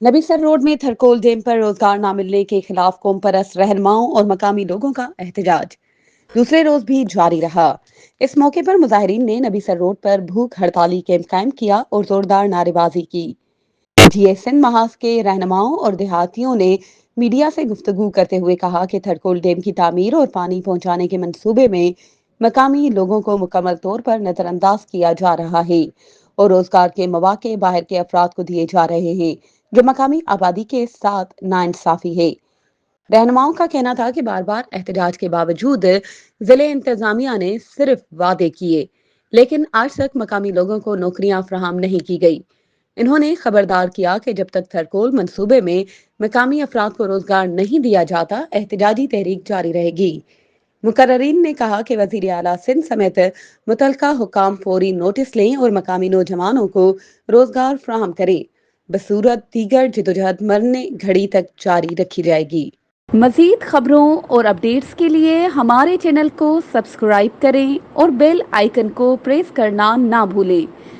नबी sir road में Thar coal dam पर रोजगार न मिलने के खिलाफ कौम परस्त रहनुमाओं और मकामी लोगों का एहतजाज दूसरे रोज भी जारी रहा। इस मौके पर मुजाहिरीन ने नबी सर रोड पर भूख हड़ताली कैंप कायम किया और जोरदार नारेबाजी की। जीएसएन महाज के रहनुमाओं और देहातियों ने मीडिया से गुफ्तगू करते हुए कहा कि थरकोल डैम की तामीर और पानी पहुंचाने के मंसूबे में मकामी लोगों को मुकम्मल तौर पर नजरअंदाज किया जा रहा है और रोजगार के मौके बाहर के अफराद को दिए जा रहे हैं, जो मकामी आबादी के साथ नाइंसाफी है। रहनुमाओं का कहना था कि बार बार एहतजाज के बावजूद जिले इंतजामिया ने सिर्फ वादे किए, लेकिन आज तक मकामी लोगों को नौकरियां फराहम नहीं की गई। इन्होंने खबरदार किया कि जब तक थरकोल मंसूबे में मकामी अफराद को रोजगार नहीं दिया जाता, एहतजाजी तहरीक जारी रहेगी। मुकर्रीन ने कहा कि वजीर आला सिंध समेत मुतलका हुकाम फौरी नोटिस लें और मकामी नौजवानों को रोजगार फराहम करें। बसूरत दीगर जिदोजहद मरने घड़ी तक जारी रखी जाएगी। मजीद खबरों और अपडेट्स के लिए हमारे चैनल को सब्सक्राइब करें और बेल आइकन को प्रेस करना ना भूलें